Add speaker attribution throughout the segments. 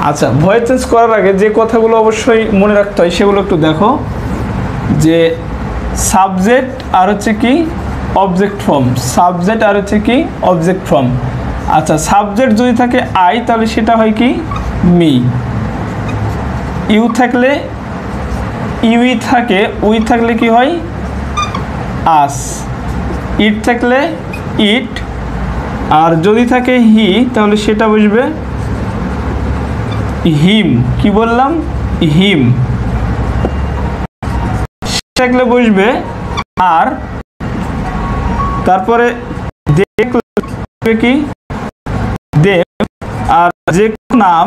Speaker 1: আচ্ছা, voice change করার আগে যে কথাগুলো অবশ্যই মনে রাখতে হয় সেগুলো একটু দেখো, যে সাবজেক্ট আর হচ্ছে কি অবজেক্ট ফর্ম, সাবজেক্ট আর হচ্ছে কি অবজেক্ট ফর্ম। আচ্ছা, সাবজেক্ট যদি থাকে আই তাহলে সেটা হয় কি মি, ইউ থাকলে ইউই থাকে, উই থাকলে কি হয় আস, ইট থাকলে ইট, আর যদি থাকে হি তাহলে সেটা বুঝবে হিম। কি বললাম? হিম। থাকলে বুঝবে আর, তারপরে দেখলে কি দেব, আর যে নাম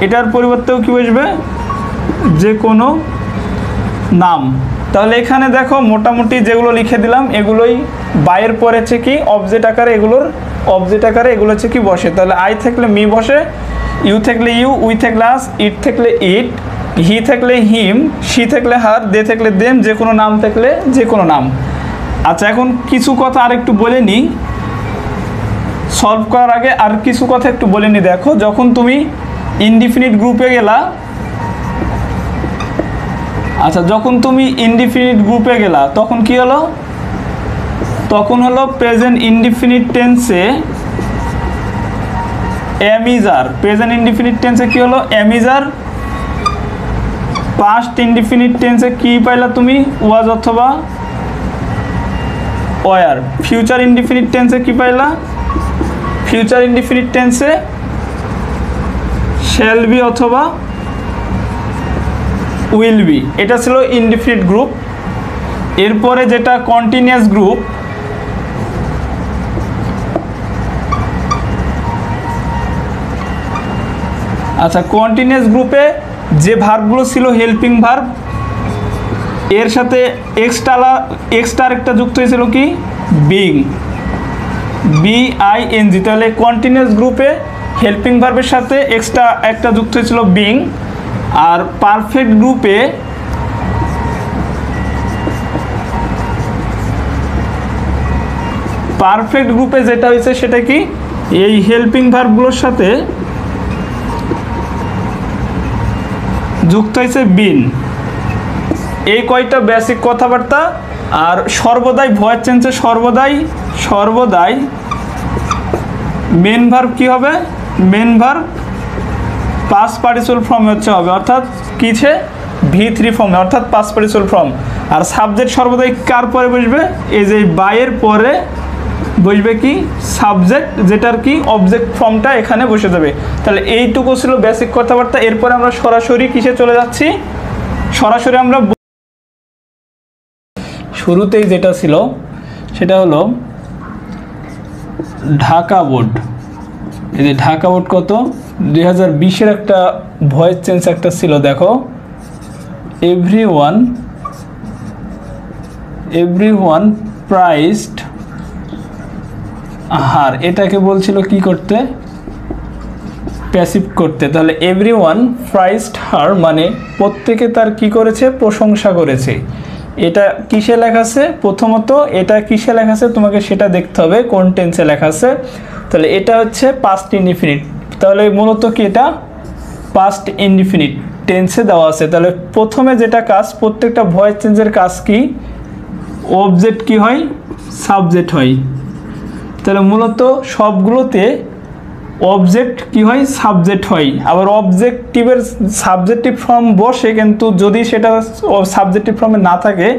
Speaker 1: এটার পরিবর্তেও কি বুঝবে যে কোনো নাম। তাহলে এখানে দেখো মোটামুটি যেগুলো লিখে দিলাম এগুলোই বাইয়ের পরে হচ্ছে কি অবজেক্ট আকারে, এগুলোর অবজেক্ট আকারে এগুলো হচ্ছে কি বসে। তাহলে আই থাকলে মি বসে, ইউ থাকলে ইউ, উই থাকলে আস, ইট থাকলে ইট, হি থাকলে হিম, শি থাকলে হার, দে থাকলে দেম, যে কোনো নাম থাকলে যে কোনো নাম। আচ্ছা, এখন কিছু কথা আর একটু বলে নিই সলভ করার আগে, আর কিছু কথা একটু বলে নিই। দেখো, যখন তুমি ইনডিফিনিট গ্রুপে গেলা, আচ্ছা যখন তুমি ইনডিফিনিট গ্রুপে গেলা তখন কি হলো? তখন হলো প্রেজেন্ট ইনডিফিনিট টেন্সে এমিজার, প্রেজেন্ট ইনডিফিনিট টেন্সে কি হলো এমিজার, পাস্ট ইনডিফিনিট টেন্সে কি পাইলা তুমি ওয়াজ অথবা ওয়ার, ফিউচার ইনডিফিনিট টেন্সে কি পাইলা, ফিউচার ইনডিফিনিট টেন্সে শ্যাল বি অথবা উইল বি। এটা ছিল ইনডিফিনিট গ্রুপ। এরপরে যেটা কন্টিনিউয়াস গ্রুপ, আচ্ছা কন্টিনিউয়াস গ্রুপে যে ভার্বগুলো ছিল হেল্পিং ভার্ব, এর সাথে এক্সট্রা একটা যুক্ত হয়েছিল কি বিং, বিআইএনজি। তাহলে কন্টিনিউয়াস গ্রুপে হেল্পিং ভার্বের সাথে এক্সট্রা একটা যুক্ত হয়েছিল বিং। আর পারফেক্ট গ্রুপে যেটা হয়েছে সেটা কি এই হেল্পিং ভার্বগুলোর সাথে যুক্ত হয়েছে বিন। এই কয়টা বেসিক কথাবার্তা। আর সর্বদাই ভয়েস চেঞ্জে সর্বদাই মেন ভার্ব কি হবে, মেন ভার্ব পাস্ট পার্টিসিপল ফর্মে হচ্ছে হবে, অর্থাৎ কিছে V3 ফর্মে, অর্থাৎ পাস্ট পার্টিসিপল ফর্ম। আর সাবজেক্ট সর্বদাই কার পরে বসবে, এই যে বাইয়ের পরে বসবে কি সাবজেক্ট, যেটার কি অবজেক্ট ফর্মটা এখানে বসে যাবে। তাহলে এইটুকু ছিল বেসিক কথাবার্তা। এরপরে আমরা সরাসরি কিসে চলে যাচ্ছি, সরাসরি আমরা শুরুতেই যেটা ছিল সেটা হলো ঢাকা বোর্ড। এই যে ঢাকা বোর্ড কত 2020-এর একটা ভয়েস চেঞ্জ একটা ছিল, দেখো এভরিওয়ান প্রাইসড হার, এটাকে বলছিল কি করতে, প্যাসিভ করতে। তাহলে এভরিওয়ান প্রাইসড হার মানে প্রত্যেকে তার কি করেছে, প্রশংসা করেছে। এটা কিসে লেখা আছে, প্রথমত এটা কিসে লেখা আছে তোমাকে সেটা দেখতে হবে কোন টেন্সে লেখা আছে। তাহলে এটা হচ্ছে পাস্ট ইনডিফিনিট, তাহলে মূলত কি এটা পাস্ট ইনডিফিনিট টেন্সে দেওয়া আছে। তাহলে প্রথমে যেটা কাজ, প্রত্যেকটা ভয়েস চেঞ্জের কাজ কি, অবজেক্ট কি হয়, সাবজেক্ট হয়। তাহলে মূলত সবগুলোতে অবজেক্ট কি হয়, সাবজেক্ট হয়। আবার অবজেক্টিভের সাবজেক্টিভ ফর্ম বসে, কিন্তু যদি সেটা সাবজেক্টিভ ফর্মে না থাকে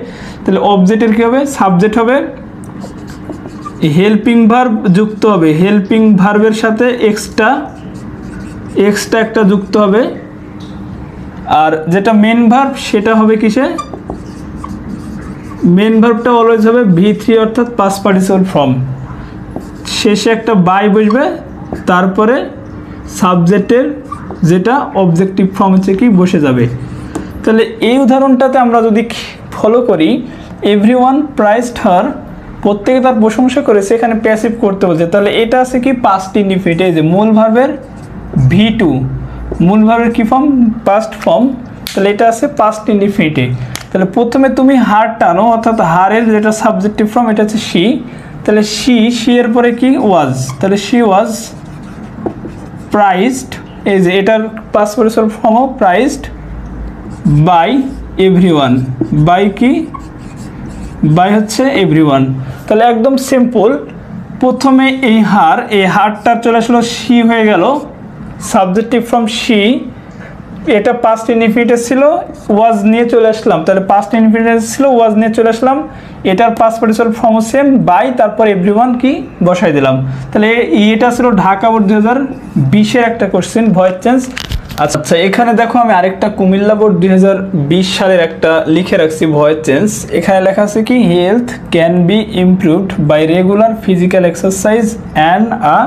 Speaker 1: তাহলে অবজেক্টের কি হবে, সাবজেক্ট হবে। হেল্পিং ভার্ব যুক্ত হবে, হেল্পিং ভার্বের সাথে এক্সট্রা একটা যুক্ত হবে। আর যেটা মেন ভার্ব সেটা হবে কিসে, মেন ভার্বটা অলওয়েজ হবে V3 অর্থাৎ পাস্ট পার্টিসিপল ফর্ম। শেষে একটা বাই বসবে, তারপরে সাবজেক্টের যেটা অবজেক্টিভ ফর্ম হচ্ছে কি বসে যাবে। তাহলে এই উদাহরণটাতে আমরা যদি ফলো করি, এভরিওয়ান প্রাইসড হার, প্রত্যেকে তার প্রশংসা করেছে, এখানে প্যাসিভ করতে বলছে। তাহলে এটা আছে কি পাস্ট ইনডিফিনিট, এই যে মূল ভার্বের V2, মূল ভার্বের কি ফর্ম, পাস্ট ফর্ম। তাহলে এটা আছে পাস্ট ইনডিফিনিটে। তাহলে প্রথমে তুমি হার টানো, অর্থাৎ হারের যেটা সাবজেক্টিভ ফর্ম এটা হচ্ছে শি। তাহলে শি এর পরে কি ওয়াজ, তাহলে শি ওয়াজ প্রাইসড এই যে এটার পাস্ট পার্টিসিপল ফর্মও প্রাইসড বাই এভরিওয়ান, বাই কি, বাই হচ্ছে এভরিওয়ান। তাহলে একদম সিম্পল, প্রথমে এই হারটা চলে আসলো সি হয়ে গেল, সাবজেক্টিভ ফ্রম সি, এটা পাস্ট ইনডিফিনিটিভ ছিল, ওয়াজ নিয়ে চলে আসলাম, তাহলে পাস্ট ইনডিফিনিটিভ ছিল, ওয়াজ নিয়ে চলে আসলাম, এটার past participle form same by, তারপর এভরিওয়ান কি বসাই দিলাম। তাহলে এটা ছিল ঢাকা বোর্ড 2020-এর একটা কোশ্চেন, ভয়েস চেঞ্জ। আচ্ছা এখানে দেখো আমি আরেকটা কুমিল্লা বোর্ড 2020 সালের একটা লিখে রাখছি ভয়েস চেঞ্জ। এখানে লেখা আছে কি, health can be improved by regular physical exercise and a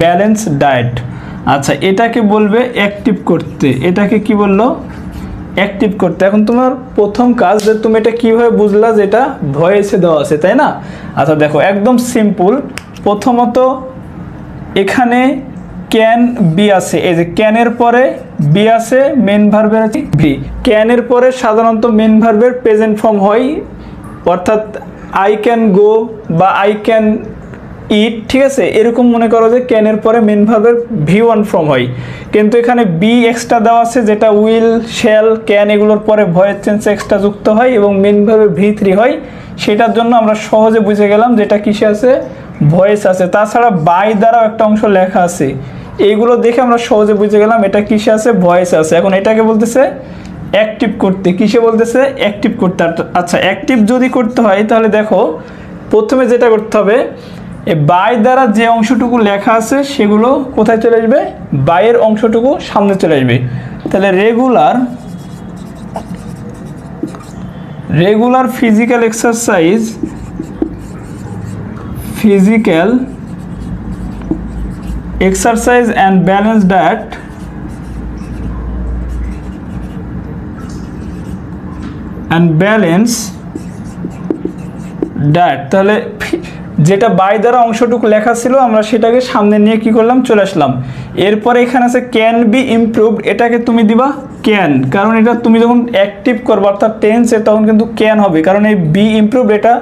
Speaker 1: balance diet. আচ্ছা এটাকে বলবে অ্যাক্টিভ করতে, এটাকে কি বললো, অ্যাক্টিভ করতে। এখন তোমার প্রথম কাজ যে তুমি এটা কীভাবে বুঝলা যে এটা ভয়েসে দেওয়া আছে, তাই না? আচ্ছা দেখো একদম সিম্পল, প্রথমত এখানে ক্যান বি আছে, এই যে ক্যানের পরে বি আছে, মেন ভার্বের আছে বি, ক্যানের পরে সাধারণত মেন ভার্বের প্রেজেন্ট ফর্ম হয়, অর্থাৎ আই ক্যান গো বা আই ক্যান ইট, ঠিক আছে? এরকম মনে করো যে ক্যানের পরে মেন ভার্বের V1 ফর্ম হয়, কিন্তু এখানে বি এক্সট্রা দেওয়া আছে, যেটা উইল, শ্যাল, ক্যান এগুলোর পরে ভয়েস চেঞ্জ এক্সট্রা যুক্ত হয় এবং মেন ভার্বের V3 হয়। সেটার জন্য আমরা সহজে বুঝে গেলাম যেটা কিসে আছে, ভয়েস আছে। তাছাড়া বাই দ্বারাও একটা অংশ লেখা আছে, এইগুলো দেখে আমরা সহজে বুঝে গেলাম এটা কিসে আছে, ভয়েস আছে। এখন এটাকে বলতেছে অ্যাক্টিভ করতে, কিসে বলতেছে, অ্যাক্টিভ করতে। আচ্ছা অ্যাক্টিভ যদি করতে হয় তাহলে দেখো প্রথমে যেটা করতে হবে, এই বাই দ্বারা যে অংশটুকু লেখা আছে সেগুলো কোথায় চলে আসবে, বাইয়ের অংশটুকু সামনে চলে আসবে। তাহলে regular physical exercise, physical exercise and balance diet, তাহলে যেটা বাই দ্বারা অংশটুকু লেখা ছিল আমরা সেটাকে সামনে নিয়ে কি করলাম, চলে আসলাম। এরপরে এখানে আছে ক্যান বি ইমপ্রুভড, এটাকে তুমি দিবা ক্যান, কারণ এটা তুমি যখন অ্যাক্টিভ করবে অর্থাৎ টেন্সে তখন কিন্তু ক্যান হবে, কারণ এই বি ইমপ্রুভড এটা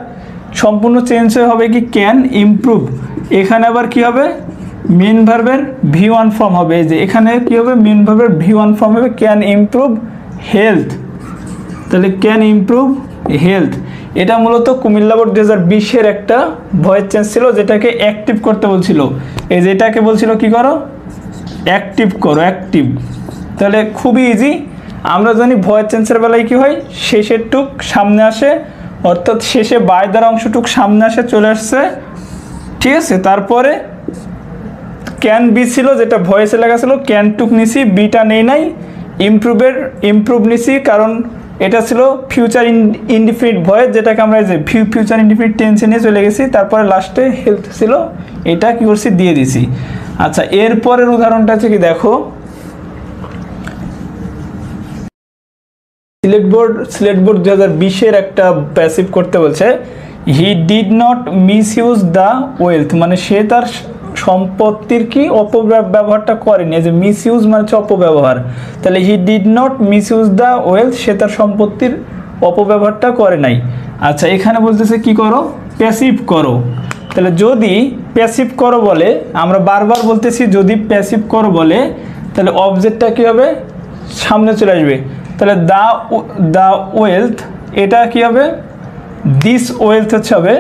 Speaker 1: সম্পূর্ণ চেঞ্জ হয়ে হবে কি ক্যান ইমপ্রুভ। এখানে আবার কি হবে, মেন ভার্বের V1 ফর্ম হবে, এই যে এখানে কি হবে, মেন ভার্বের V1 ফর্ম হবে ক্যান ইমপ্রুভ হেলথ, তাহলে ক্যান ইমপ্রুভ হেলথ। এটা মূলত কুমিল্লা বোর্ড 2020-এর একটা ভয়েস চেঞ্জ ছিল, যেটাকে অ্যাক্টিভ করতে বলছিল। এই যে এটাকে বলছিল কি করো, অ্যাক্টিভ করো, অ্যাক্টিভ। তাহলে খুবই ইজি, আমরা জানি ভয়েস চেঞ্জের বেলায় কি হয়, শেষের টুক সামনে আসে, অর্থাৎ শেষে বাই দ্বারা অংশটুক সামনে আসে, চলে আসছে, ঠিক আছে? তারপরে ক্যান বি ছিল, যেটা ভয়েসে লেখা ছিল, ক্যান টুক নিছি, বিটা নেই নাই, ইমপ্রুভ নিছি কারণ এটা ছিল ফিউচার ইনডিফিনিট ভয়েস, যেটাকে আমরা যে ফিউচার ইনডিফিনিট টেন্সে নিয়ে চলে গেছি, তারপরে লাস্টে হেলথ ছিল, এটা কি করছি, দিয়ে দিছি। আচ্ছা এরপরের উদাহরণটা হচ্ছে কি, দেখো সিলেট বোর্ড 2020-এর একটা প্যাসিভ করতে বলছে, হি did not misuse the wealth, মানে সে তার সম্পত্তির কি অপব্যবহারটা করেনি। যে মিস ইউজ মানে হচ্ছে অপব্যবহার, তাহলে he did not misuse the wealth, সে তার সম্পত্তির অপব্যবহারটা করে নাই। আচ্ছা এখানে বলতেছে কি করো, প্যাসিভ করো। তাহলে যদি প্যাসিভ করো বলে, আমরা বারবার বলতেছি যদি প্যাসিভ করো বলে, তাহলে অবজেক্টটা কি হবে, সামনে চলে আসবে। তাহলে দ্য ওয়েলথ, এটা কি হবে, দিস ওয়েলথ হচ্ছে হবে,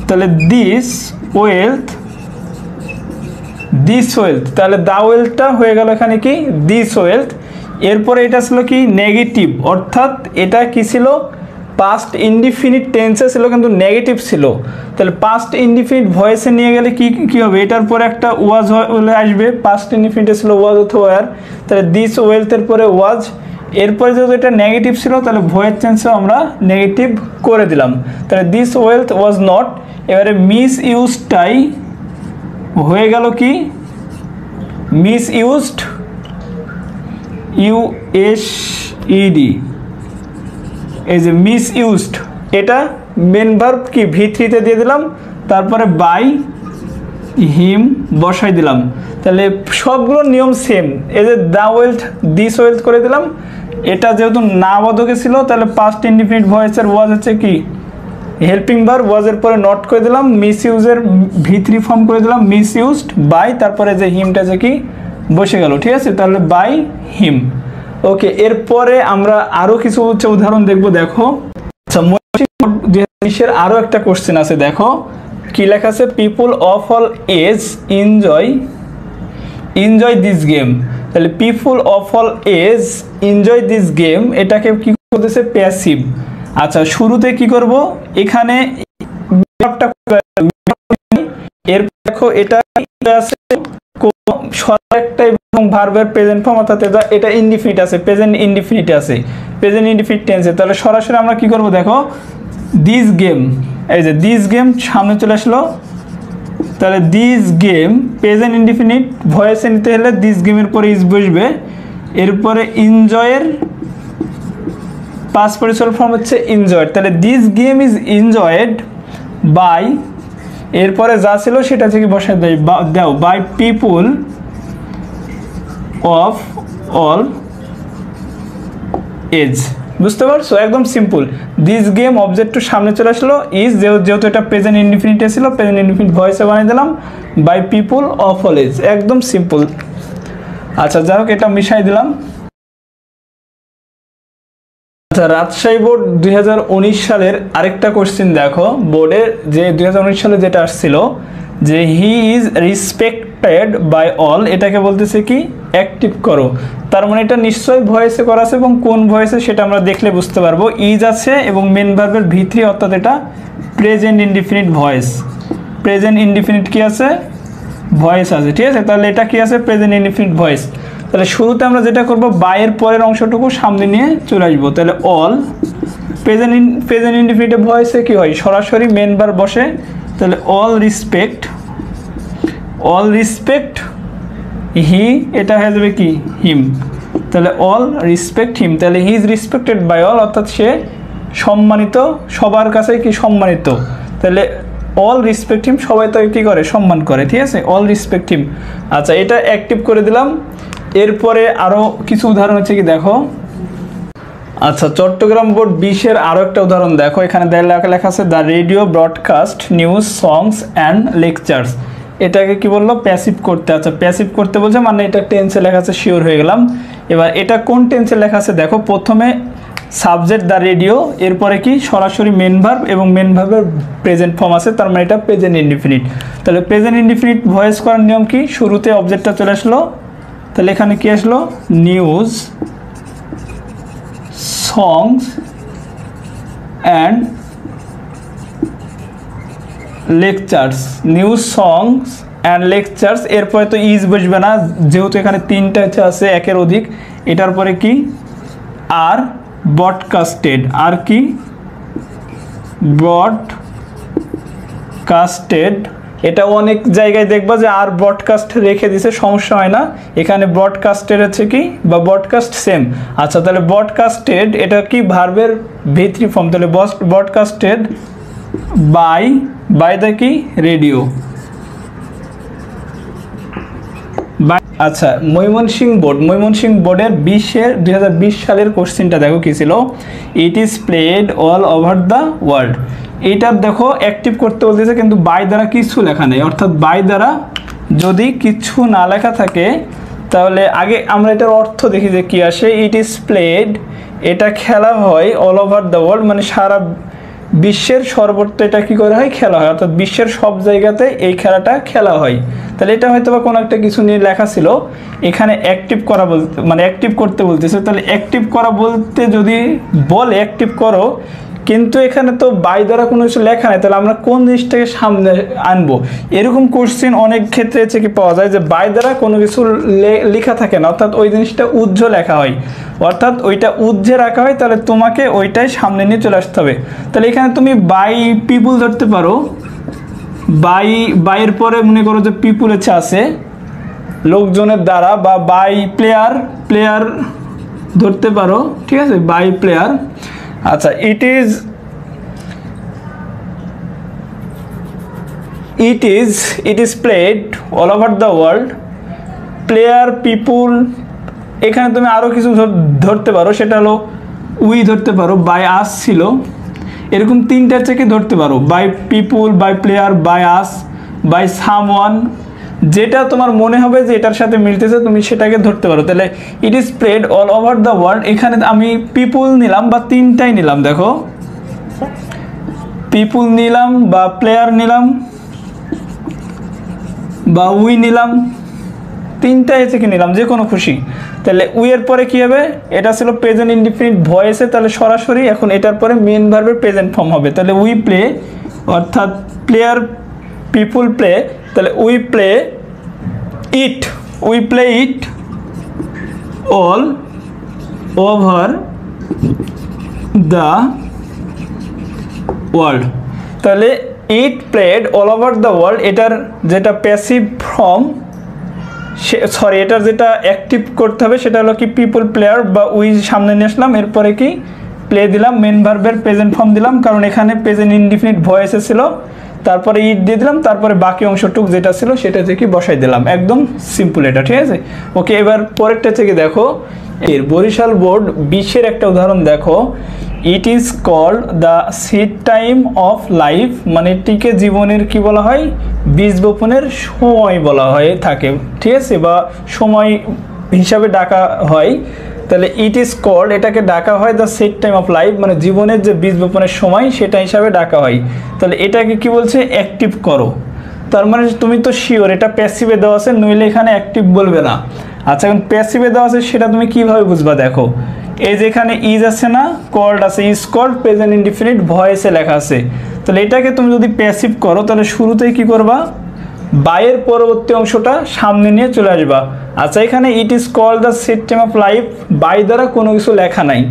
Speaker 1: তাহলে দিস ওয়েলথ, তাহলে দা ওয়েলথটা হয়ে গেল এখানে কি, দিস ওয়েলথ। এরপরে এটা ছিল কি, নেগেটিভ, অর্থাৎ এটা কি ছিল, পাস্ট ইনডিফিনিট টেন্সে ছিল কিন্তু নেগেটিভ ছিল। তাহলে পাস্ট ইনডিফিনিট ভয়েসে নিয়ে গেলে কি হবে, এটার পরে একটা ওয়াজ হলে আসবে, পাস্ট ইনডিফিনিটে ছিল ওয়াজ অথবা ওয়ার, তাহলে দিস ওয়েলথের পরে ওয়াজ। এরপরে যেহেতু এটা নেগেটিভ ছিল তাহলে ভয়েস চেঞ্জও আমরা নেগেটিভ করে দিলাম, তাহলে দিস ওয়েলথ ওয়াজ নট। এবারে মিস ইউজটাই হয়ে গেল কি, মিস ইউজড, USED, এই যে মিস ইউজড, এটা মেন ভার্ব কি V3-তে দিয়ে দিলাম, তারপরে বাই হিম বসাই দিলাম। তাহলে সবগুলো নিয়ম সেম, এই যে দ্য ওয়েলথ দিস ওয়েলথ করে দিলাম। এটা যেহেতু না বোধকে ছিল তাহলে পাস্ট ইনডিফিনিট ভয়েসের ওয়াজ হচ্ছে কি হেল্পিং ভার্ব ওয়াজের পরে নট করে দিলাম, মিস ইউজের V3 ফর্ম করে দিলাম, মিস ইউজড বাই, তারপরে যে হিমটা যে কি বসে গেল, ঠিক আছে, তাহলে বাই হিম। ওকে, এরপরে আমরা আরো কিছু উদাহরণ দেখবো। দেখো আচ্ছা, 2020 আরো একটা কোশ্চেন আছে, দেখো কি লেখা আছে, people of all age enjoy this game. তাহলে people of all age enjoy this game, এটাকে কি করতেছে, প্যাসিভ। আচ্ছা, শুরুতে কি করব, এখানে এর দেখো এটা আছে একটা এবং ভার্বের প্রেজেন্ট ফর্ম, অর্থাৎ এটা ইনডিফিনিট আছে, প্রেজেন্ট ইনডিফিনিট আছে, প্রেজেন্ট ইনডিফিনিট টেন্সে। তাহলে সরাসরি আমরা কি করব, দেখো দিস গেম, এই যে দিস গেম সামনে চলে আসলো, তাহলে দিস গেম প্রেজেন্ট ইনডিফিনিট ভয়েসে নিতে হলে দিস গেমের পরে ইজ বসবে, এরপরে এনজয়ের পাস্ট পার্টিসিপাল ফর্ম হচ্ছে এনজয়েড, তাহলে this game is enjoyed by, এরপরে যা ছিল সেটা থেকে বসায় দাও by people of all age. বুঝতে পারছো, একদম simple. This game object to সামনে চলে আসলো, ইজ যেহেতু এটা প্রেজেন্ট ইনডিফিনিটে ছিল, প্রেজেন্ট ইনডিফিনিট ভয়েসে বানিয়ে দিলাম by people of all age, একদম সিম্পল। আচ্ছা, যাই হোক, এটা মিশাই দিলাম। আচ্ছা, রাজশাহী বোর্ড 2019 সালের আরেকটা কোশ্চেন দেখো, বোর্ডের যে 2019 সালে যেটা আসছিল যে he is respected by all, এটাকে বলতেছে কি অ্যাক্টিভ করো। তার মানে এটা নিশ্চয়ই ভয়েসে করা আছে, এবং কোন ভয়েসে সেটা আমরা দেখলে বুঝতে পারবো। ইজ আছে এবং মেন ভার্বের V3, অর্থাৎ এটা present indefinite voice, present indefinite কি আছে, ভয়েস আছে, ঠিক আছে। তাহলে এটা কি আছে, প্রেজেন্ট ইনডিফিনিট ভয়েস। তাহলে শুরুতে আমরা যেটা করব, বাইয়ের পরের অংশটুকু সামনে নিয়ে চলে আসবো, তাহলে অল প্রেজেন্ট ইনডিফিনিট ভয়েসে কি হয়, সরাসরি মেন ভার্ব বসে, তাহলে অল রেসপেক্ট হি, এটা হয়ে যাবে কি হিম, তাহলে অল রেসপেক্ট হিম, তাহলে he is respected by all, অর্থাৎ সে সম্মানিত, সবার কাছে কি সম্মানিত, তাহলে অল রেসপেক্ট হিম, সবাই তাকে কি করে, সম্মান করে, ঠিক আছে, অল রেসপেক্ট হিম। আচ্ছা, এটা অ্যাক্টিভ করে দিলাম। এরপরে আরো কিছু উদাহরণ হচ্ছে কি, দেখো আচ্ছা, চট্টগ্রাম বোর্ড 20 আরো একটা উদাহরণ দেখো, এখানে লেখা আছে the radio broadcast news songs and lectures, এটাকে কি বললো, প্যাসিভ করতে। আচ্ছা, প্যাসিভ করতে বলছে মানে এটা টেন্সে লেখা আছে, শিওর হয়ে গেলাম। এবার এটা কোন টেন্সে লেখা আছে, দেখো প্রথমে সাবজেক্ট দ্য রেডিও, এরপরে কি সরাসরি মেন ভার্ব এবং মেন ভার্বের প্রেজেন্ট ফর্ম আছে, তার মানে এটা প্রেজেন্ট ইনডিফিনিট। তাহলে প্রেজেন্ট ইনডিফিনিট ভয়েস করার নিয়ম কি, শুরুতে অবজেক্টটা চলে আসলো, তাহলে এখানে কি আসলো, news songs and lectures, news songs and lectures, এরপরে তো ইজ বসবে না, যেহেতু এখানে তিনটা আছে একের অধিক, এটার পরে কি আর ব্রডকাস্টেড, আর কি ব্রডকাস্টেড, এটা অনেক জায়গায় দেখবা যে আর ব্রডকাস্ট রেখে দিছে, সমস্যা হয় না, এখানে ব্রডকাস্টেড হচ্ছে কি বা ব্রডকাস্ট সেম। আচ্ছা, তাহলে ব্রডকাস্টেড এটা কি ভার্বের V3 ফর্ম, তাহলে ব্রডকাস্টেড বাই দ্য কি রেডিও। আচ্ছা, ময়মনসিংহ বোর্ডের 2020 সালের কোশ্চেনটা দেখো কি ছিল, ইট is played all over the world, এইটার দেখো অ্যাক্টিভ করতে বলতেছে, কিন্তু বাই দ্বারা কিছু লেখা নেই, অর্থাৎ বাই দ্বারা যদি কিছু না লেখা থাকে, তাহলে আগে আমরা এটার অর্থ দেখি যে কি আসে। ইট ইজ প্লেড, এটা খেলা হয় অল ওভার দ্য ওয়ার্ল্ড, মানে সারা বিশ্বের সর্বত্র এটা কি করে হয়, খেলা হয়, অর্থাৎ বিশ্বের সব জায়গাতে এই খেলাটা খেলা হয়। তাহলে এটা হয়তো বা কোনো একটা কিছু নিয়ে লেখা ছিল, এখানে অ্যাক্টিভ করা বলতে মানে অ্যাক্টিভ করতে বলতেছে। তাহলে অ্যাক্টিভ করা বলতে যদি বলে অ্যাক্টিভ করো, কিন্তু এখানে তো বাই দ্বারা কোনো কিছু লেখা নেই, তাহলে আমরা কোন জিনিসটাকে সামনে আনবো, এরকম কোশ্চেন অনেক ক্ষেত্রে হচ্ছে কি পাওয়া যায় যে বাই দ্বারা কোনো কিছু লেখা থাকে না, অর্থাৎ ওই জিনিসটা উজ্জ্ব লেখা হয়, অর্থাৎ ওইটা উজ্জ্বে রাখা হয়, তাহলে তোমাকে ওইটাই সামনে নিয়ে চলে আসতে হবে। তাহলে এখানে তুমি বাই পিপুল ধরতে পারো, বাইয়ের পরে মনে করো যে পিপুল আছে লোকজনের দ্বারা, বা বাই প্লেয়ার ধরতে পারো, ঠিক আছে, বাই প্লেয়ার। আচ্ছা, it is played all over the world, player people, এখানে তুমি আরো কিছু ধরতে পারো, সেটা হলো উই ধরতে পারো, বাই আস ছিল, এরকম তিনটার থেকে ধরতে পারো, by people, by player, by us, by someone, যেটা তোমার মনে হবে যে এটার সাথে মিলতেছে তুমি সেটাকে ধরতে পারো। তাহলে it is spread all over the world, এখানে আমি পিপুল নিলাম বা তিনটাই নিলাম, দেখো পিপুল নিলাম বা প্লেয়ার নিলাম বা উই নিলাম, তিনটাই থেকে নিলাম যে কোনো খুশি। তাহলে উই এর পরে কি হবে, এটা ছিল প্রেজেন্ট ইনডিফিনিট ভয়েসে, তাহলে সরাসরি এখন এটার পরে মেন ভার্বের প্রেজেন্ট ফর্ম হবে। তাহলে উই প্লে, অর্থাৎ প্লেয়ার পিপুল প্লে, তাহলে we play it, we play it all over the world. তাহলে it played all over the world, এটার যেটা প্যাসিভ ফর্ম, সরি এটার যেটা অ্যাক্টিভ করতে হবে সেটা হলো কি পিপল প্লেয়ার বা উই সামনে নিয়ে আসলাম, এরপরে কি প্লে দিলাম, মেন ভার্বের প্রেজেন্ট ফর্ম দিলাম, কারণ এখানে প্রেজেন্ট ইনডিফিনিট ভয়েসে ছিল, তারপরে ইট দিয়ে দিলাম, তারপরে বাকি অংশটুক যেটা ছিল সেটা থেকে বসাই দিলাম, একদম সিম্পল এটা, ঠিক আছে। ওকে, এবার পরেরটা থেকে দেখো, এর বরিশাল বোর্ড 20-এর একটা উদাহরণ দেখো, it is called the seed time of life, মানে এটিকে জীবনের কি বলা হয়, বীজ বপনের সময় বলা হয় থাকে, ঠিক আছে, বা সময় হিসাবে ডাকা হয়। তাহলে ইট ইজ কল্ড, এটাকে ডাকা হয় the seed time of life, মানে জীবনের যে বীজ বপনের সময় সেটা হিসাবে ডাকা হয়। তাহলে এটাকে কি বলছে, অ্যাক্টিভ করো, তার মানে তুমি তো শিওর এটা প্যাসিভে দেওয়া আছে, নইলে এখানে অ্যাক্টিভ বলবে না। আচ্ছা, এখন প্যাসিভে দেওয়া আছে সেটা তুমি কিভাবে বুঝবা, দেখো এই যে এখানে ইজ আছে না, কল্ড আছে, ইজ কল্ড প্রেজেন্ট ইনডিফিনিট ভয়েসে লেখা আছে। তাহলে এটাকে তুমি যদি প্যাসিভ করো তাহলে শুরুতেই কি করবা, বাইয়ের পরবর্তী অংশটা সামনে নিয়ে চলে আসবা। আচ্ছা, এখানে it is called the seed time of life, by দ্বারা কোনো কিছু লেখা নাই,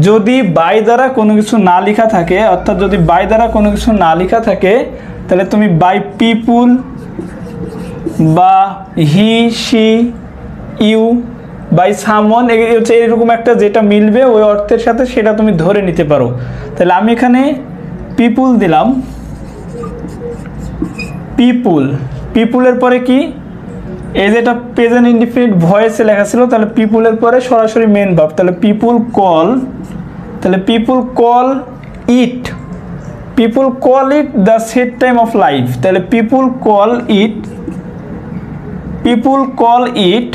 Speaker 1: যদি বাই দ্বারা কোনো কিছু না লেখা থাকে, অর্থাৎ যদি বাই দ্বারা কোনো কিছু না লেখা থাকে, তাহলে তুমি বাই পিপুল বা he see you by someone হচ্ছে এরকম একটা যেটা মিলবে ওই অর্থের সাথে সেটা তুমি ধরে নিতে পারো। তাহলে আমি এখানে পিপুল দিলাম, পিপুল, পিপুলের পরে কি এই যেটা প্রেজেন্ট ইনডিফিনিট ভয়েসে লেখা ছিল, তাহলে পিপুলের পরে সরাসরি মেন ভার্ব, তাহলে পিপুল কল, তাহলে people call it, people call it the seed time of life, তাহলে people call it, people call it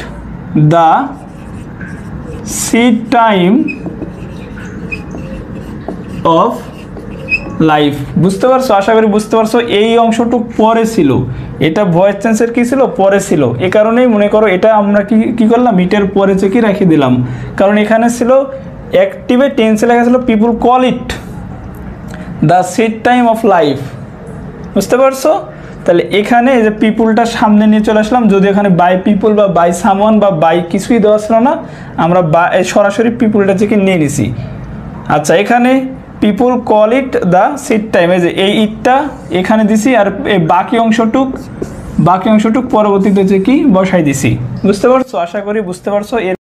Speaker 1: the seed time of life. বুঝতে পারছো, আশা করি বুঝতে পারছো। এই অংশটুক পরে ছিল, এটা ভয়েস চেঞ্জের কি ছিল, পরে ছিল, এ কারণেই মনে করো এটা আমরা কি করলাম, ইটের পরে চেকে রেখে দিলাম, কারণ এখানে ছিল অ্যাক্টিভে টেন্সে লেখা ছিল people call it the seed time of life. বুঝতে পারছো, তাহলে এখানে এই যে পিপুলটা সামনে নিয়ে চলে আসলাম, যদি এখানে বাই পিপুল বা বাই সামওয়ান বা বাই কিছুই দেওয়া ছিল না, আমরা সরাসরি পিপুলটা থেকে নিয়ে নিছি। আচ্ছা, এখানে people call it the seed time, এই যে এই ইটটা এখানে দিছি, আর এই বাকি অংশটুক পরবর্তীতে হচ্ছে কি বসাই দিছি। বুঝতে পারছো, আশা করি বুঝতে পারছো।